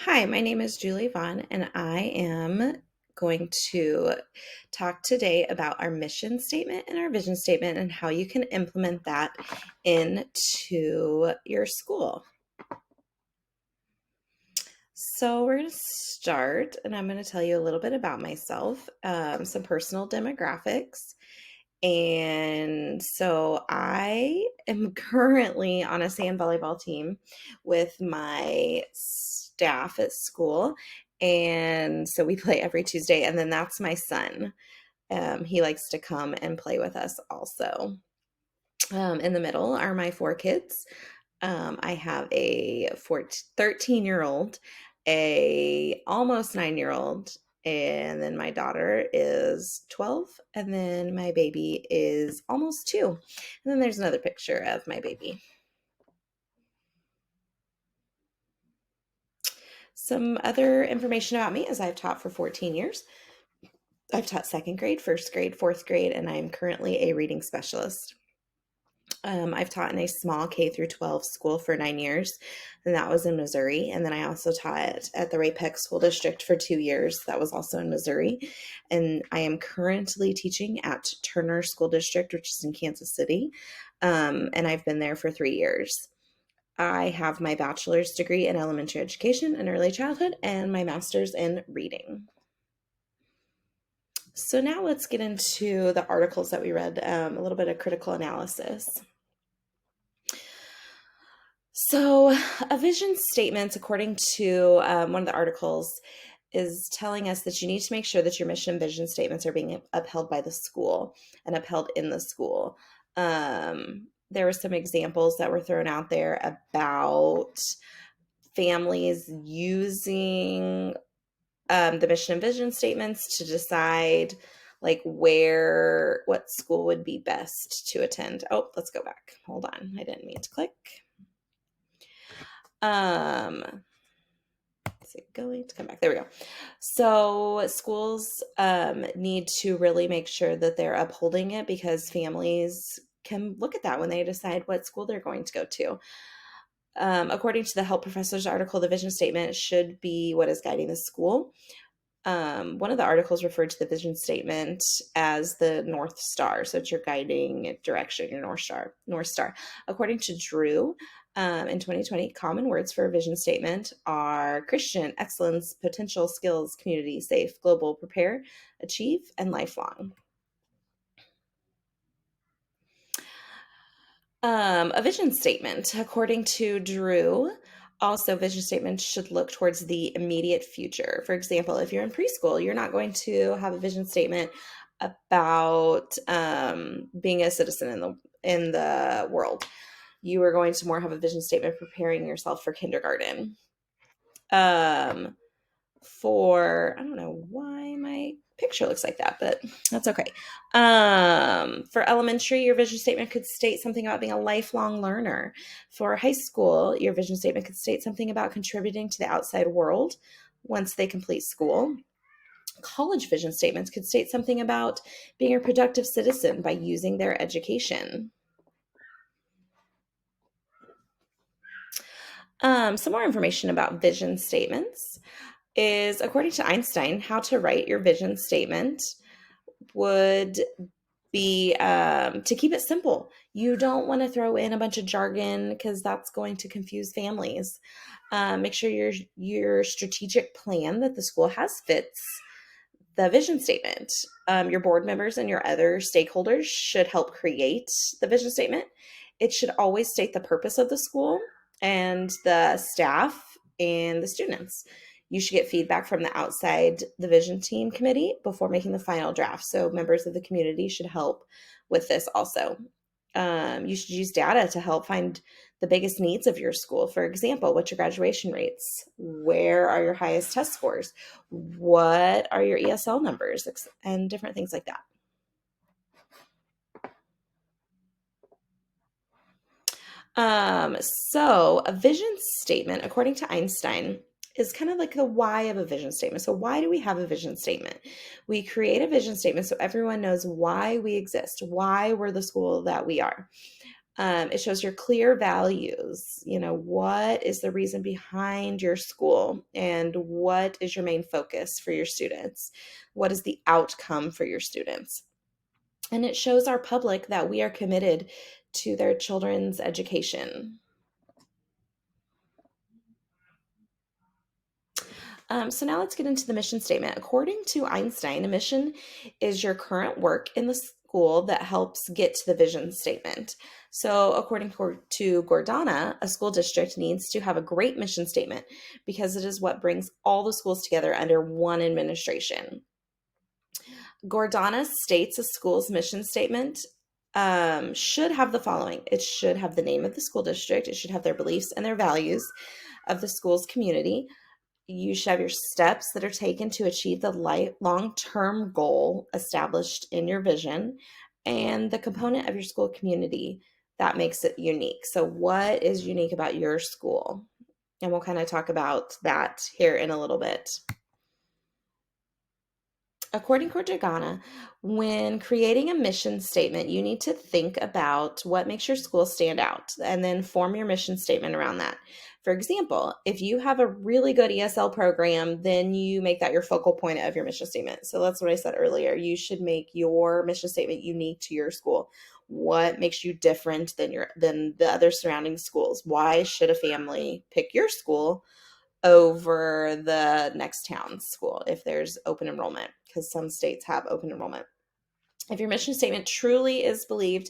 Hi, my name is JulieVaughn, and I am going to talk today about our mission statement and our vision statement and how you can implement that into your school. So, we're going to start, and I'm going to tell you a little bit about myself, some personal demographics. And so I am currently on a sand volleyball team with my staff at school. And so we play every Tuesday. And then that's my son. He likes to come and play with us also. In the middle are my four kids. I have a 13-year-old, a almost 9-year-old, and then my daughter is 12, and then my baby is almost 2. And then there's another picture of my baby. Some other information about me is I've taught for 14 years. I've taught second grade, first grade, fourth grade, and I'm currently a reading specialist. I've taught in a small K through 12 school for 9 years, and that was in Missouri. And then I also taught at the Ray-Peck School District for 2 years. That was also in Missouri. And I am currently teaching at Turner School District, which is in Kansas City. And I've been there for 3 years. I have my bachelor's degree in elementary education and early childhood and my master's in reading. So now let's get into the articles that we read, a little bit of critical analysis. So, a vision statement, according to one of the articles, is telling us that you need to make sure that your mission and vision statements are being upheld by the school and upheld in the school. There were some examples that were thrown out there about families using the mission and vision statements to decide like what school would be best to attend. Oh, let's go back. Hold on. I didn't mean to click. Is it going to come back? There we go. So schools need to really make sure that they're upholding it because families can look at that when they decide what school they're going to go to. According to the Help Professors article, the vision statement should be what is guiding the school. One of the articles referred to the vision statement as the North Star. So it's your guiding direction, your North Star. According to Drew, in 2020, common words for a vision statement are Christian, excellence, potential, skills, community, safe, global, prepare, achieve, and lifelong. A vision statement, according to Drew, also vision statements should look towards the immediate future. For example, if you're in preschool, you're not going to have a vision statement about being a citizen in the world. You are going to more have a vision statement preparing yourself for kindergarten. I don't know why my picture looks like that, but that's okay. For elementary, your vision statement could state something about being a lifelong learner. For high school, your vision statement could state something about contributing to the outside world once they complete school. College vision statements could state something about being a productive citizen by using their education. Some more information about vision statements is, according to Einstein, how to write your vision statement would be to keep it simple. You don't want to throw in a bunch of jargon because that's going to confuse families. Make sure your strategic plan that the school has fits the vision statement. Your board members and your other stakeholders should help create the vision statement. It should always state the purpose of the school and the staff and the students. You should get feedback from the vision team committee before making the final draft. So members of the community should help with this also. You should use data to help find the biggest needs of your school. For example, what's your graduation rates? Where are your highest test scores? What are your ESL numbers? And different things like that. So a vision statement, according to Einstein, is kind of like the why of a vision statement. So why do we have a vision statement? We create a vision statement so everyone knows why we exist, why we're the school that we are. It shows your clear values. What is the reason behind your school and what is your main focus for your students? What is the outcome for your students? And it shows our public that we are committed to their children's education. So now let's get into the mission statement. According to Einstein, a mission is your current work in the school that helps get to the vision statement. So according to Gordana, a school district needs to have a great mission statement because it is what brings all the schools together under one administration. Gordana states a school's mission statement should have the following. It should have the name of the school district. It should have their beliefs and their values of the school's community. You should have your steps that are taken to achieve the long-term goal established in your vision and the component of your school community that makes it unique. So what is unique about your school? And we'll kind of talk about that here in a little bit. According to Dragana, when creating a mission statement, you need to think about what makes your school stand out and then form your mission statement around that. For example, if you have a really good ESL program, then you make that your focal point of your mission statement. So that's what I said earlier. You should make your mission statement unique to your school. What makes you different than the other surrounding schools? Why should a family pick your school over the next town's school if there's open enrollment? Because some states have open enrollment. If your mission statement truly is believed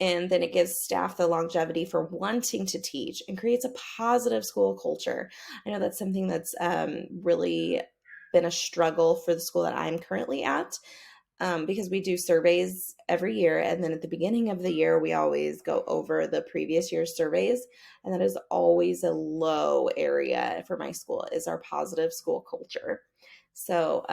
in, then it gives staff the longevity for wanting to teach and creates a positive school culture. I know that's something that's really been a struggle for the school that I'm currently at. Because we do surveys every year. And then at the beginning of the year, we always go over the previous year's surveys. And that is always a low area for my school is our positive school culture. So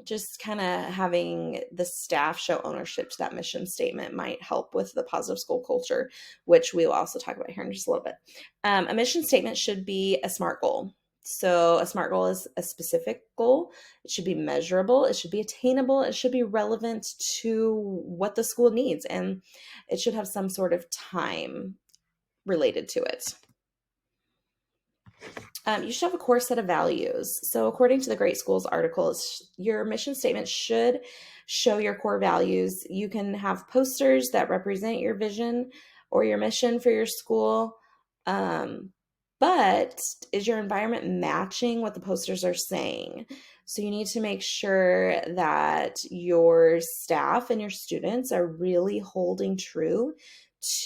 just kind of having the staff show ownership to that mission statement might help with the positive school culture, which we will also talk about here in just a little bit. A mission statement should be a SMART goal. So a SMART goal is a specific goal. It should be measurable. It should be attainable. It should be relevant to what the school needs. And it should have some sort of time related to it. You should have a core set of values. So according to the Great Schools articles, your mission statement should show your core values. You can have posters that represent your vision or your mission for your school. But is your environment matching what the posters are saying? So you need to make sure that your staff and your students are really holding true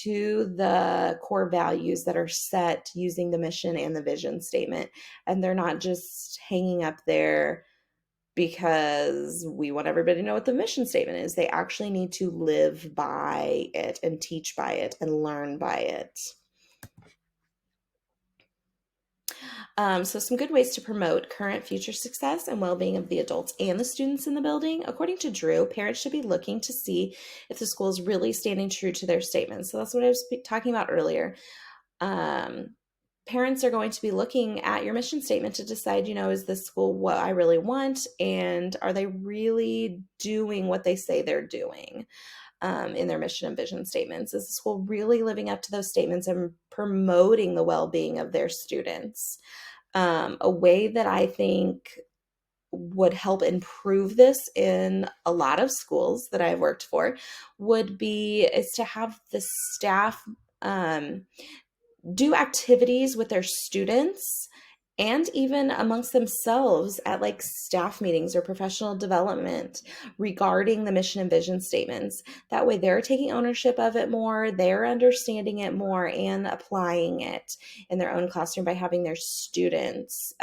to the core values that are set using the mission and the vision statement. And they're not just hanging up there because we want everybody to know what the mission statement is. They actually need to live by it and teach by it and learn by it. So some good ways to promote current future success and well-being of the adults and the students in the building. According to Drew, parents should be looking to see if the school is really standing true to their statements. So that's what I was talking about earlier. Parents are going to be looking at your mission statement to decide, is this school what I really want? And are they really doing what they say they're doing? In their mission and vision statements? Is the school really living up to those statements and promoting the well-being of their students? A way that I think would help improve this in a lot of schools that I've worked for is to have the staff do activities with their students and even amongst themselves at like staff meetings or professional development regarding the mission and vision statements. That way they're taking ownership of it more, they're understanding it more and applying it in their own classroom by having their students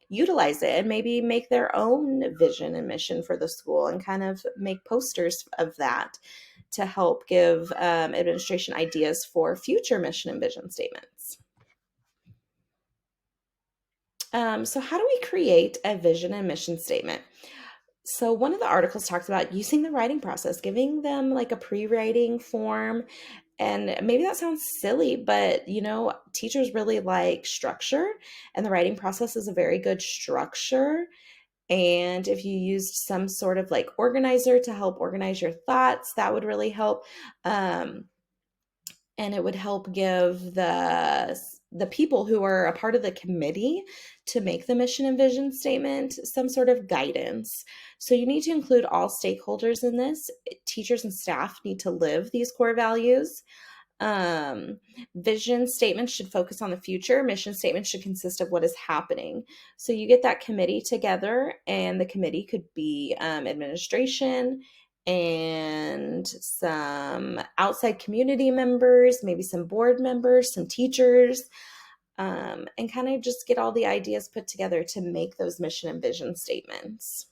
utilize it and maybe make their own vision and mission for the school and kind of make posters of that to help give administration ideas for future mission and vision statements. So how do we create a vision and mission statement? So one of the articles talks about using the writing process, giving them like a pre-writing form. And maybe that sounds silly, but teachers really like structure, and the writing process is a very good structure. And if you used some sort of like organizer to help organize your thoughts, that would really help. and it would help give the people who are a part of the committee to make the mission and vision statement some sort of guidance. So you need to include all stakeholders in this. Teachers and staff need to live these core values. Um, Vision statements should focus on the future. Mission statements should consist of what is happening. So you get that committee together, and the committee could be administration and some outside community members, maybe some board members, some teachers, and kind of just get all the ideas put together to make those mission and vision statements.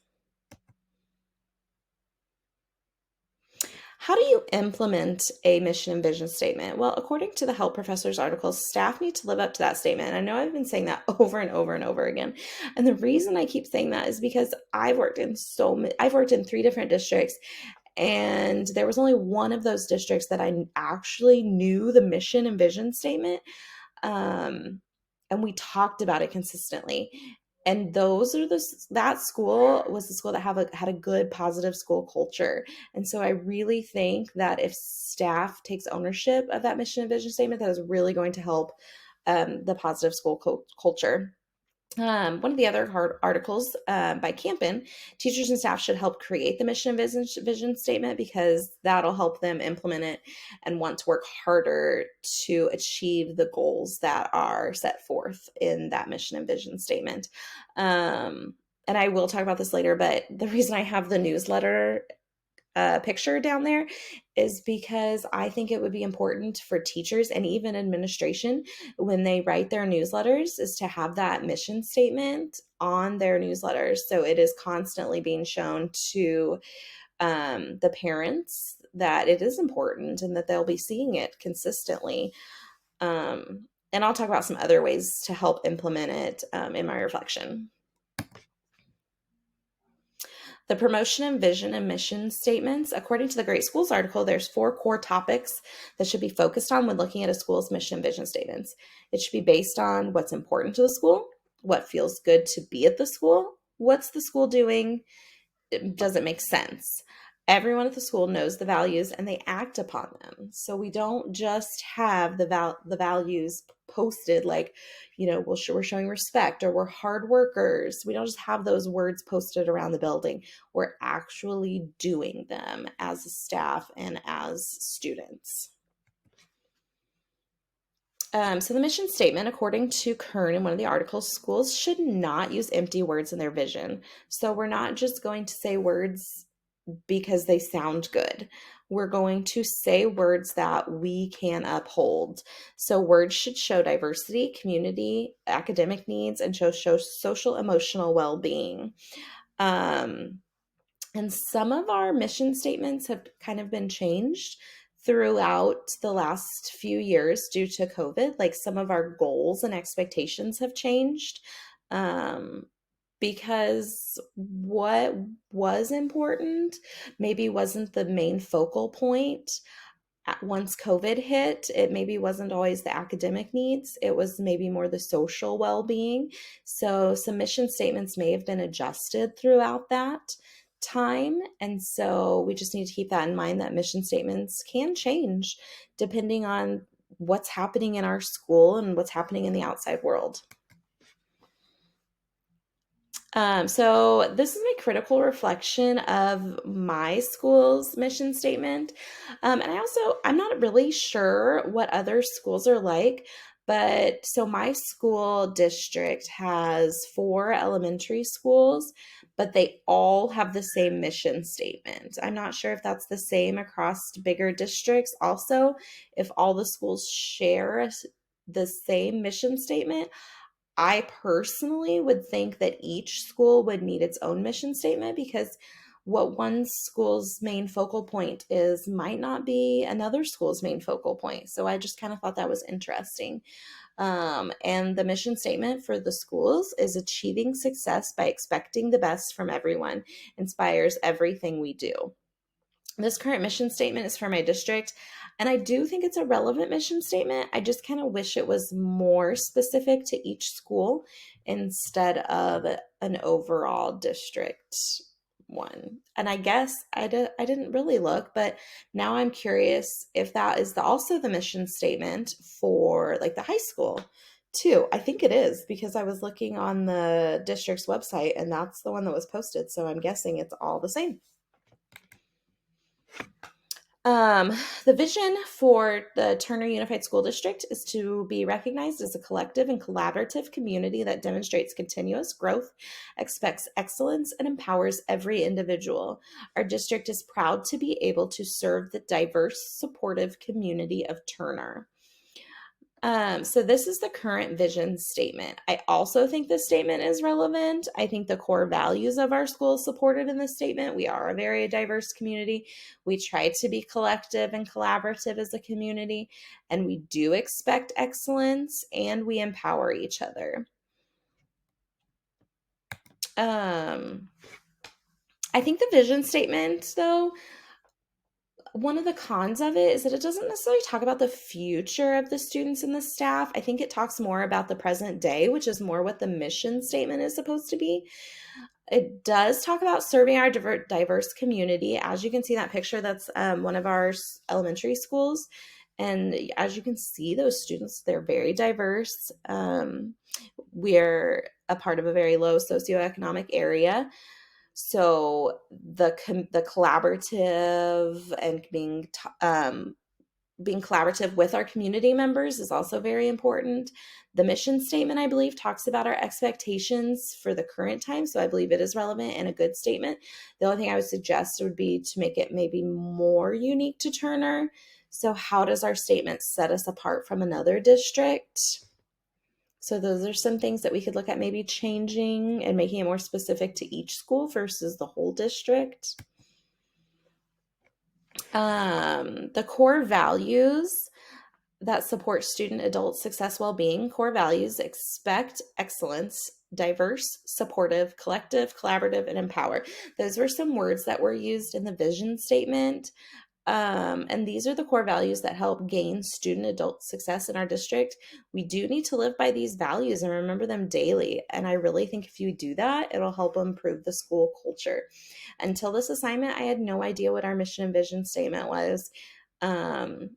How do you implement a mission and vision statement? Well, according to the Help Professors article, staff need to live up to that statement. I know I've been saying that over and over and over again. And the reason I keep saying that is because I've worked in 3 different districts, and there was only one of those districts that I actually knew the mission and vision statement. And we talked about it consistently. And that school was the school that had a good positive school culture. And so I really think that if staff takes ownership of that mission and vision statement, that is really going to help the positive school culture. One of the other articles by Campen, teachers and staff should help create the mission and vision statement, because that'll help them implement it and want to work harder to achieve the goals that are set forth in that mission and vision statement. And I will talk about this later, but the reason I have the newsletter picture down there is because I think it would be important for teachers and even administration, when they write their newsletters, is to have that mission statement on their newsletters. So it is constantly being shown to the parents that it is important and that they'll be seeing it consistently. And I'll talk about some other ways to help implement it in my reflection. The promotion and vision and mission statements. According to the Great Schools article, there's 4 core topics that should be focused on when looking at a school's mission and vision statements. It should be based on what's important to the school, what feels good to be at the school, what's the school doing, does it make sense? Everyone at the school knows the values and they act upon them. So we don't just have the values posted like, we're showing respect or we're hard workers. We don't just have those words posted around the building. We're actually doing them as a staff and as students. So the mission statement, according to Kern in one of the articles, schools should not use empty words in their vision. So we're not just going to say words because they sound good. We're going to say words that we can uphold. So words should show diversity, community, academic needs, and show social emotional well-being. And some of our mission statements have kind of been changed throughout the last few years due to COVID. Like some of our goals and expectations have changed. Because what was important maybe wasn't the main focal point. Once COVID hit, it maybe wasn't always the academic needs. It was maybe more the social well-being. So some mission statements may have been adjusted throughout that time. And so we just need to keep that in mind, that mission statements can change depending on what's happening in our school and what's happening in the outside world. So this is my critical reflection of my school's mission statement. And I'm not really sure what other schools are like, but so my school district has 4 elementary schools, but they all have the same mission statement. I'm not sure if that's the same across bigger districts. Also, if all the schools share the same mission statement. I personally would think that each school would need its own mission statement, because what one school's main focal point is might not be another school's main focal point. So I just kind of thought that was interesting. And the mission statement for the schools is achieving success by expecting the best from everyone, inspires everything we do. This current mission statement is for my district, and I do think it's a relevant mission statement. I just kind of wish it was more specific to each school instead of an overall district one. And I guess I didn't really look, but now I'm curious if that is also the mission statement for like the high school too. I think it is because I was looking on the district's website and that's the one that was posted. So I'm guessing it's all the same. The vision for the Turner Unified School District is to be recognized as a collective and collaborative community that demonstrates continuous growth, expects excellence, and empowers every individual. Our district is proud to be able to serve the diverse, supportive community of Turner. So this is the current vision statement. I also think this statement is relevant. I think the core values of our school is supported in this statement. We are a very diverse community. We try to be collective and collaborative as a community, and we do expect excellence, and we empower each other. I think the vision statement, though, one of the cons of it is that it doesn't necessarily talk about the future of the students and the staff. I think it talks more about the present day, which is more what the mission statement is supposed to be. It does talk about serving our diverse community. As you can see in that picture, that's one of our elementary schools. And as you can see, those students, they're very diverse. We're a part of a very low socioeconomic area. So the collaborative and being collaborative with our community members is also very important. The mission statement, I believe, talks about our expectations for the current time. So I believe it is relevant and a good statement. The only thing I would suggest would be to make it maybe more unique to Turner. So how does our statement set us apart from another district? So those are some things that we could look at maybe changing and making it more specific to each school versus the whole district. The core values that support student adult success well-being, core values: expect excellence, diverse, supportive, collective, collaborative, and empower. Those were some words that were used in the vision statement. And these are the core values that help gain student adult success in our district. We do need to live by these values and remember them daily. And I really think if you do that, it'll help improve the school culture. Until this assignment, I had no idea what our mission and vision statement was. And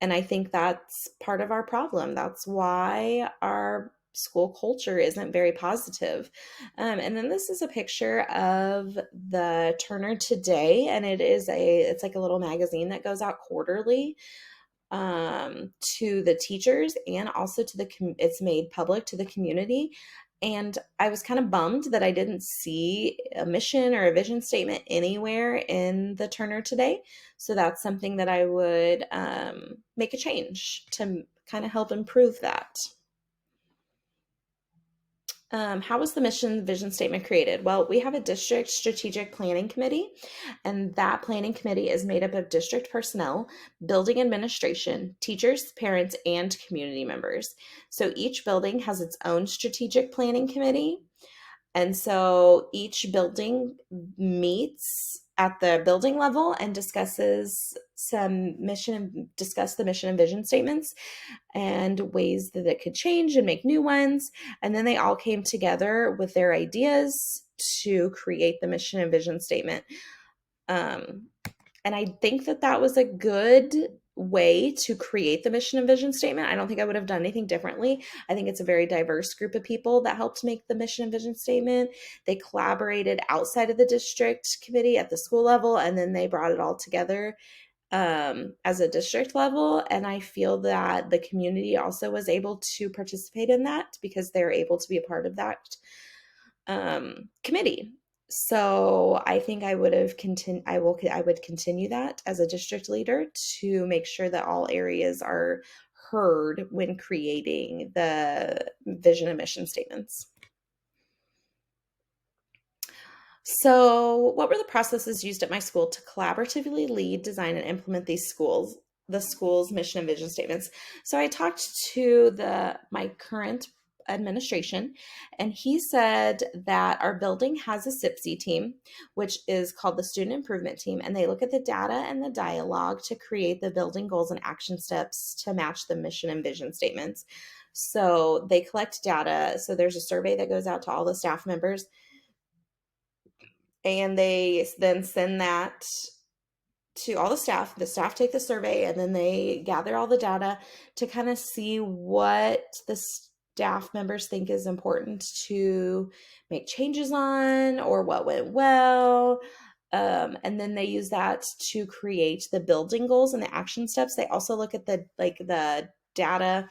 I think that's part of our problem. That's why our school culture isn't very positive. And then this is a picture of the Turner Today, and it's like a little magazine that goes out quarterly to the teachers and also to it's made public to the community. And I was kind of bummed that I didn't see a mission or a vision statement anywhere in the Turner Today. So that's something that I would make a change to kind of help improve that. How was the mission vision statement created? Well, we have a district strategic planning committee, and that planning committee is made up of district personnel, building administration, teachers, parents, and community members. So each building has its own strategic planning committee. And so each building meets at the building level and discuss the mission and vision statements and ways that it could change and make new ones. And then they all came together with their ideas to create the mission and vision statement. And I think that was a good way to create the mission and vision statement. I don't think I would have done anything differently. I think it's a very diverse group of people that helped make the mission and vision statement. They collaborated outside of the district committee at the school level, and then they brought it all together as a district level. And I feel that the community also was able to participate in that because they're able to be a part of that committee. So I think I would continue that as a district leader to make sure that all areas are heard when creating the vision and mission statements. So what were the processes used at my school to collaboratively lead, design, and implement the school's mission and vision statements? So I talked to my current administration, and he said that our building has a SIPSI team, which is called the Student Improvement Team, and they look at the data and the dialogue to create the building goals and action steps to match the mission and vision statements. So they collect data. So there's a survey that goes out to all the staff members, and they then send that to all the staff. The staff take the survey, and then they gather all the data to kind of see what the staff members think is important to make changes on, or what went well. And then they use that to create the building goals and the action steps. They also look at the data,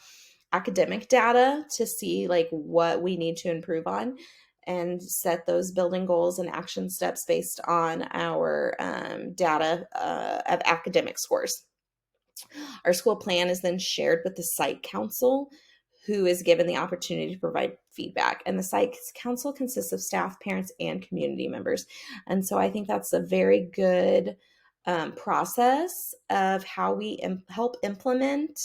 academic data, to see like what we need to improve on, and set those building goals and action steps based on our data of academic scores. Our school plan is then shared with the site council, who is given the opportunity to provide feedback. And the site council consists of staff, parents, and community members. And so I think that's a very good process of how we help implement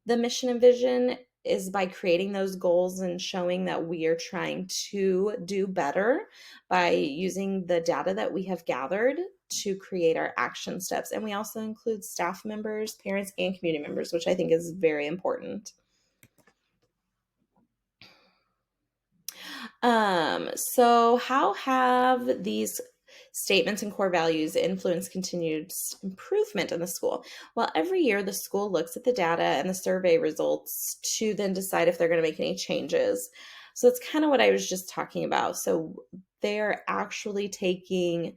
the mission and vision, is by creating those goals and showing that we are trying to do better by using the data that we have gathered to create our action steps. And we also include staff members, parents, and community members, which I think is very important. So how have these statements and core values influence continued improvement in the school? Well, every year the school looks at the data and the survey results to then decide if they're going to make any changes. So it's kind of what I was just talking about. So they're actually taking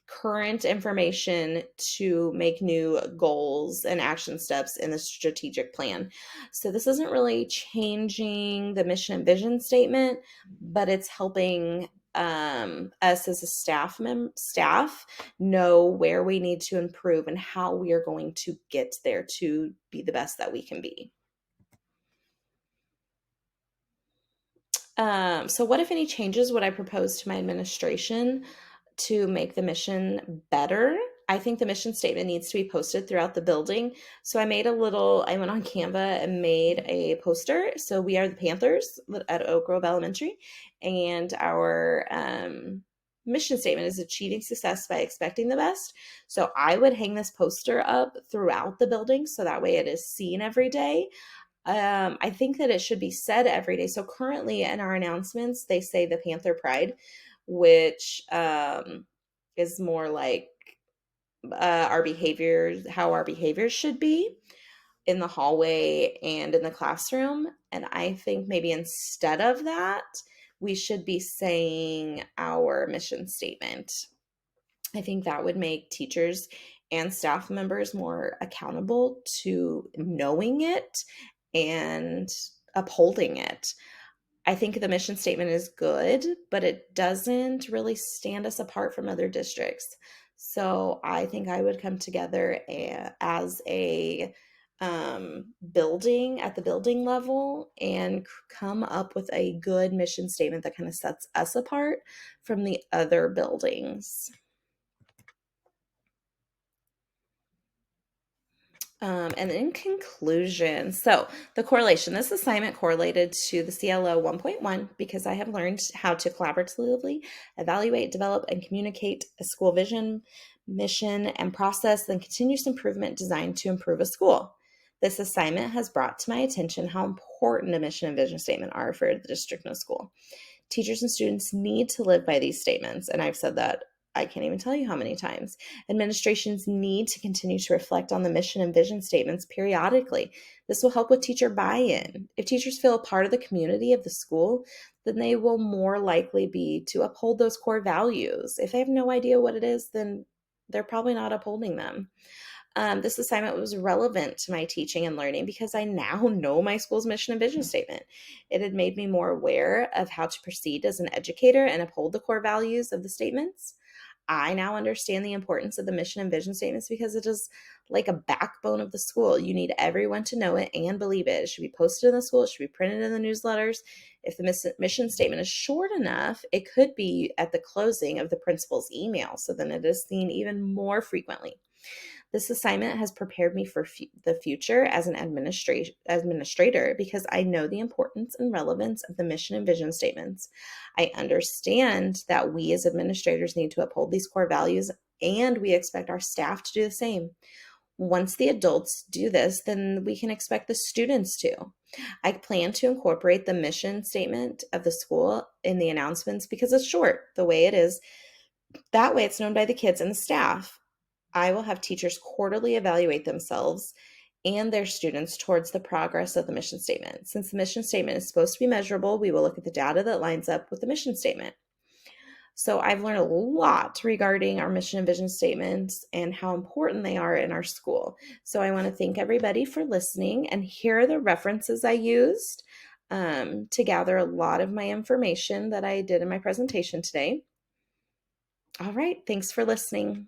current information to make new goals and action steps in the strategic plan. So this isn't really changing the mission and vision statement, but it's helping us as a staff know where we need to improve and how we are going to get there to be the best that we can be. So what, if any, changes would I propose to my administration to make the mission better? I think the mission statement needs to be posted throughout the building. So I went on Canva and made a poster. So we are the Panthers at Oak Grove Elementary, and our mission statement is achieving success by expecting the best. So I would hang this poster up throughout the building, so that way it is seen every day. I think that it should be said every day. So currently in our announcements, they say the Panther Pride, which is more like our behaviors, how our behaviors should be in the hallway and in the classroom. And I think maybe instead of that, we should be saying our mission statement. I think that would make teachers and staff members more accountable to knowing it and upholding it. I think the mission statement is good, but it doesn't really stand us apart from other districts. So I think I would come together as a building, at the building level, and come up with a good mission statement that kind of sets us apart from the other buildings. And in conclusion, so the correlation, this assignment correlated to the CLO 1.1 because I have learned how to collaboratively evaluate, develop, and communicate a school vision, mission, and process and continuous improvement designed to improve a school. This assignment has brought to my attention how important a mission and vision statement are for the district and the school. Teachers and students need to live by these statements, and I've said that I can't even tell you how many times. Administrations need to continue to reflect on the mission and vision statements periodically. This will help with teacher buy-in. If teachers feel a part of the community of the school, then they will more likely be to uphold those core values. If they have no idea what it is, then they're probably not upholding them. This assignment was relevant to my teaching and learning because I now know my school's mission and vision statement. It had made me more aware of how to proceed as an educator and uphold the core values of the statements. I now understand the importance of the mission and vision statements because it is like a backbone of the school. You need everyone to know it and believe it. It should be posted in the school. It should be printed in the newsletters. If the mission statement is short enough, it could be at the closing of the principal's email, so then it is seen even more frequently. This assignment has prepared me for the future as an administrator because I know the importance and relevance of the mission and vision statements. I understand that we as administrators need to uphold these core values, and we expect our staff to do the same. Once the adults do this, then we can expect the students to. I plan to incorporate the mission statement of the school in the announcements because it's short, the way it is, That way it's known by the kids and the staff. I will have teachers quarterly evaluate themselves and their students towards the progress of the mission statement. Since the mission statement is supposed to be measurable, we will look at the data that lines up with the mission statement. So I've learned a lot regarding our mission and vision statements and how important they are in our school. So I want to thank everybody for listening, and here are the references I used to gather a lot of my information that I did in my presentation today. All right, thanks for listening.